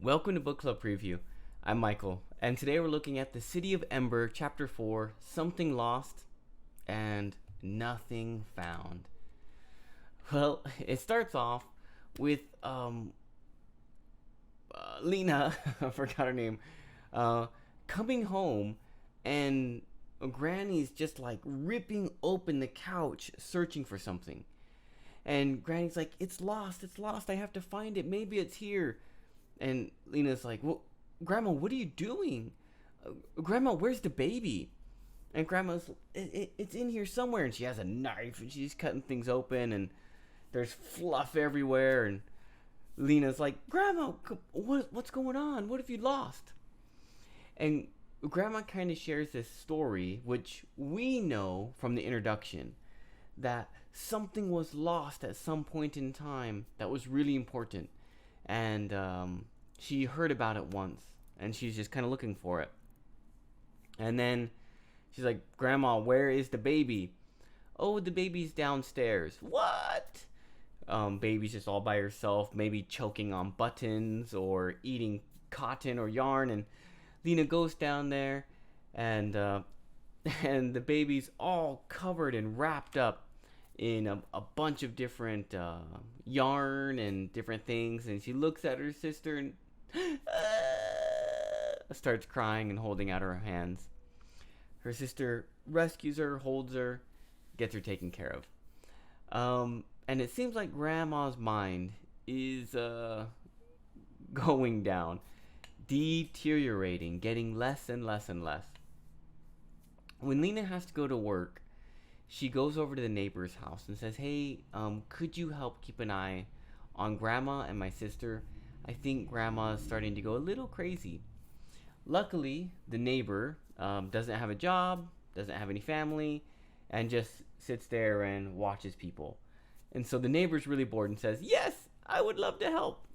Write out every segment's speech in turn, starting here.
Welcome to Book Club Preview. I'm Michael, and today we're looking at the City of Ember, Chapter 4, Something Lost and Nothing Found. Well, it starts off with Lena, I forgot her name, coming home, and Granny's just like ripping open the couch searching for something. And Granny's like, it's lost, I have to find it, maybe it's here. And Lena's like, well, Grandma, what are you doing? Grandma, where's the baby? And Grandma's, it's in here somewhere. And she has a knife and she's cutting things open and there's fluff everywhere. And Lena's like, Grandma, what's going on? What have you lost? And Grandma kind of shares this story, which we know from the introduction, that something was lost at some point in time that was really important. And she heard about it once, and she's just kind of looking for it. And then she's like, Grandma, where is the baby? Oh, the baby's downstairs. What? Baby's just all by herself, maybe choking on buttons or eating cotton or yarn. And Lena goes down there, and and the baby's all covered and wrapped up in a bunch of different yarn and different things. And she looks at her sister and starts crying and holding out her hands. Her sister rescues her, holds her, gets her taken care of. And it seems like Grandma's mind is going down, deteriorating, getting less and less and less. When Lena has to go to work, she goes over to the neighbor's house and says, hey, could you help keep an eye on Grandma and my sister? I think Grandma is starting to go a little crazy. Luckily, the neighbor doesn't have a job, doesn't have any family, and just sits there and watches people. And so the neighbor's really bored and says, yes, I would love to help.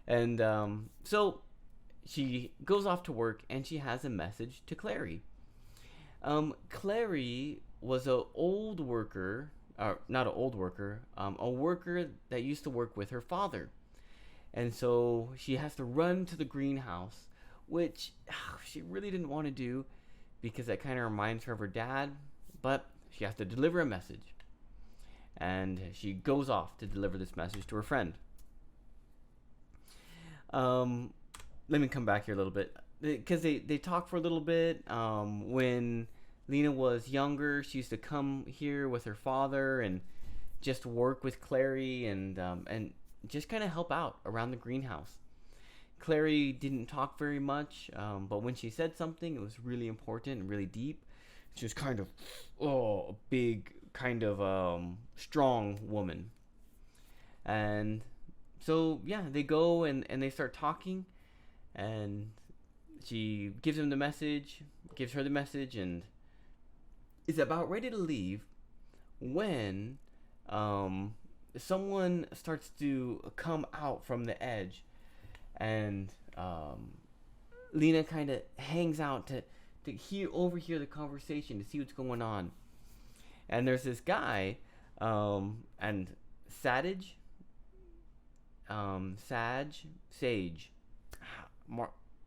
And so she goes off to work and she has a message to Clary. Clary was a old worker, not an old worker, a worker that used to work with her father. And so she has to run to the greenhouse, which she really didn't want to do because that kind of reminds her of her dad, but she has to deliver a message. And she goes off to deliver this message to her friend. Let me come back here a little bit, because they talk for a little bit. When Lena was younger, she used to come here with her father and just work with Clary and just kind of help out around the greenhouse. Clary didn't talk very much, but when she said something, it was really important and really deep. She was kind of a big, kind of strong woman. And so, yeah, they go and they start talking, and she gives him the message, gives her the message, and is about ready to leave when someone starts to come out from the edge, and Lena kind of hangs out to overhear the conversation, to see what's going on. And there's this guy, and Sage,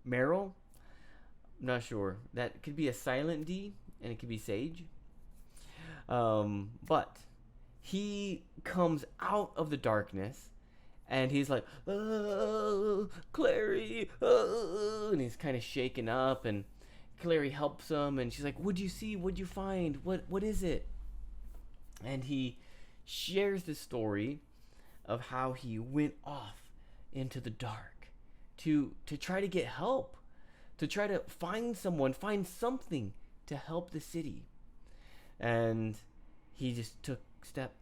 Merrill, I'm not sure. That could be a silent D, and it could be Sage. But he comes out of the darkness, and he's like, oh, Clary, oh, and he's kind of shaken up, and Clary helps him, and she's like, what'd you see? What'd you find? What is it? And he shares the story of how he went off into the dark to try to get help, to try to find something to help the city. And he just took step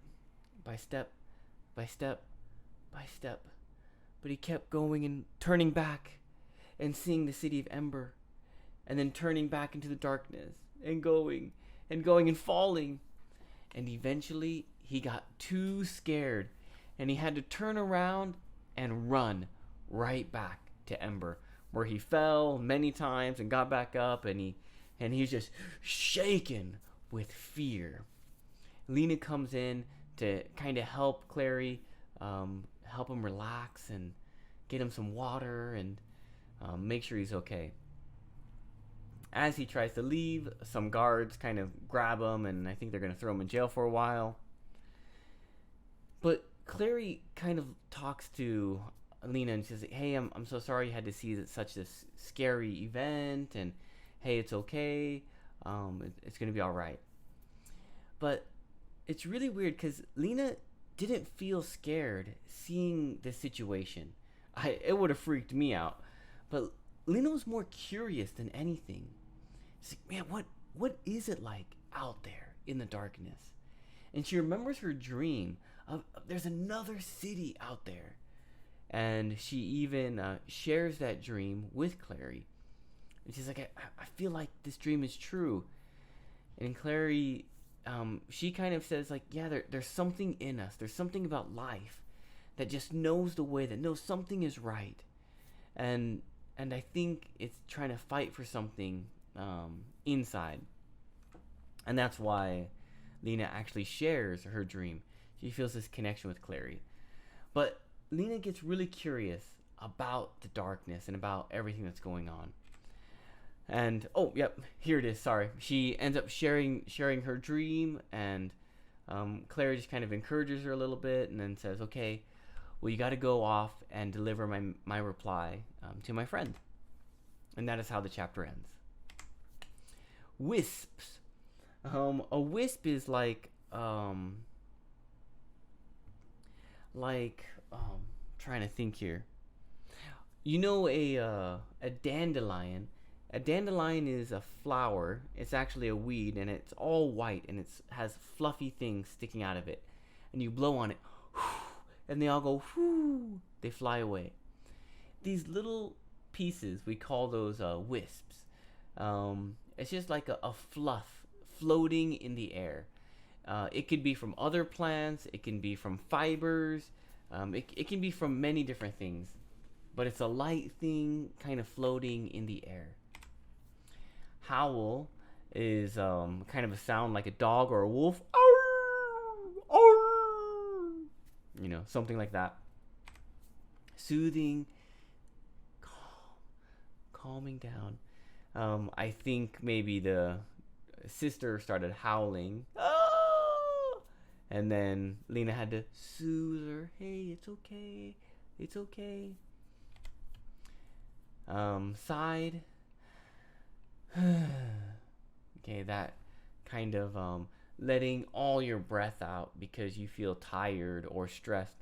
by step by step by step, but he kept going and turning back and seeing the City of Ember, and then turning back into the darkness and going and falling. And eventually he got too scared, and he had to turn around and run right back to Ember, where he fell many times and got back up, and he was just shaken with fear. Lena comes in to kind of help Clary, help him relax and get him some water and make sure he's okay. As he tries to leave, some guards kind of grab him, and I think they're going to throw him in jail for a while. But Clary kind of talks to Lena and says, "Hey, I'm so sorry you had to see such this scary event, and hey, it's okay. It's going to be all right." But it's really weird because Lena didn't feel scared seeing this situation. It would have freaked me out. But Lena was more curious than anything. She's like, man, what is it like out there in the darkness? And she remembers her dream of there's another city out there. And she even shares that dream with Clary. And she's like, I feel like this dream is true. And Clary, she kind of says, like, yeah, there's something in us. There's something about life that just knows the way, that knows something is right. And I think it's trying to fight for something inside. And that's why Lena actually shares her dream. She feels this connection with Clary. But Lena gets really curious about the darkness and about everything that's going on. And, oh, yep, here it is, sorry. She ends up sharing her dream, and Clary just kind of encourages her a little bit and then says, okay, well, you got to go off and deliver my reply to my friend. And that is how the chapter ends. Wisps. A wisp is like trying to think here. You know a dandelion. A dandelion is a flower. It's actually a weed, and it's all white, and it has fluffy things sticking out of it. And you blow on it, and they all go, whoo, they fly away. These little pieces, we call those wisps. It's just like a fluff floating in the air. It could be from other plants. It can be from fibers. It can be from many different things. But it's a light thing kind of floating in the air. Howl is kind of a sound like a dog or a wolf. You know, something like that. Soothing, calming down. I think maybe the sister started howling. And then Lena had to soothe her. Hey, it's okay. It's okay. Sighed. Okay, that kind of letting all your breath out because you feel tired or stressed.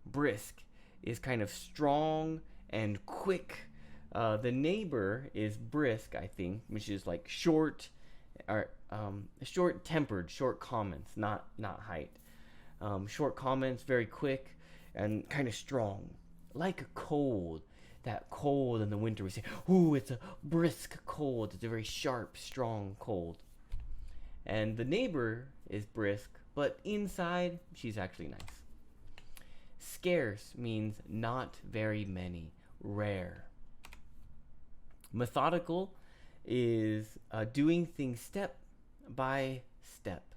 Brisk is kind of strong and quick. The neighbor is brisk, I think, which is like short, or short-tempered, short comments, not height. Short comments, very quick, and kind of strong, like a cold. That cold in the winter, we say, ooh, it's a brisk cold. It's a very sharp, strong cold. And the neighbor is brisk, but inside, she's actually nice. Scarce means not very many, rare. Methodical is doing things step by step.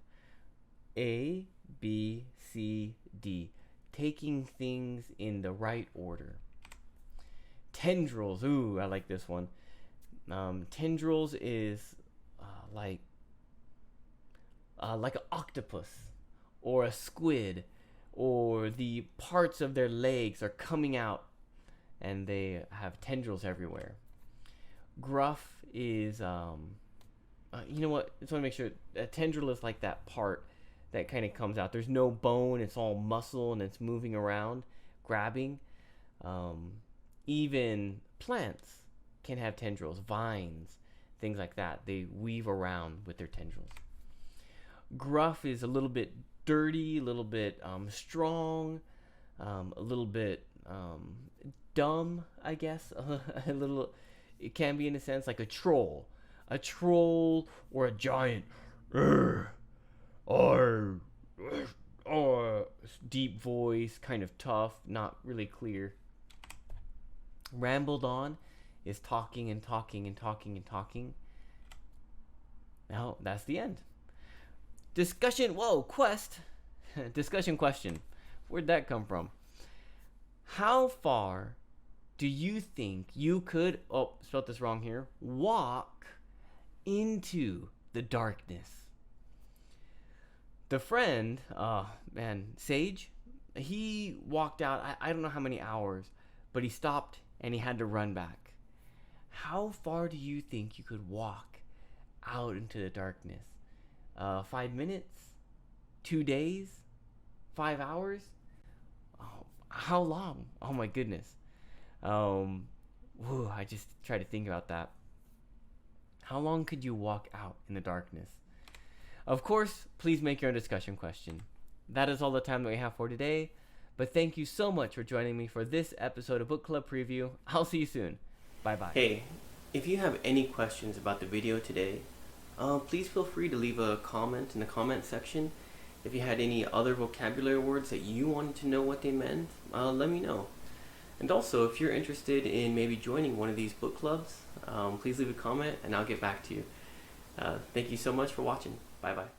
A, B, C, D. Taking things in the right order. Tendrils, ooh, I like this one. Tendrils is like an octopus or a squid, or the parts of their legs are coming out and they have tendrils everywhere. Gruff is, you know what? I just want to make sure. A tendril is like that part that kind of comes out. There's no bone. It's all muscle and it's moving around, grabbing. Even plants can have tendrils, vines, things like that. They weave around with their tendrils. Gruff is a little bit dirty, a little bit strong, a little bit dumb, I guess. A little, it can be in a sense like a troll or a giant, or deep voice, kind of tough, not really clear. Rambled on is talking and talking and talking and talking. Now that's the end. Discussion, whoa, quest. Discussion question. Where'd that come from? How far do you think you could, oh, spelled this wrong here, walk into the darkness? The friend, Sage, he walked out, I don't know how many hours, but he stopped and he had to run back. How far do you think you could walk out into the darkness? 5 minutes? 2 days? 5 hours? Oh, how long? Oh my goodness. I just tried to think about that. How long could you walk out in the darkness? Of course, please make your own discussion question. That is all the time that we have for today, but thank you so much for joining me for this episode of Book Club Preview. I'll see you soon. Bye-bye. Hey, if you have any questions about the video today, please feel free to leave a comment in the comment section. If you had any other vocabulary words that you wanted to know what they meant, let me know. And also, if you're interested in maybe joining one of these book clubs, please leave a comment and I'll get back to you. Thank you so much for watching. Bye-bye.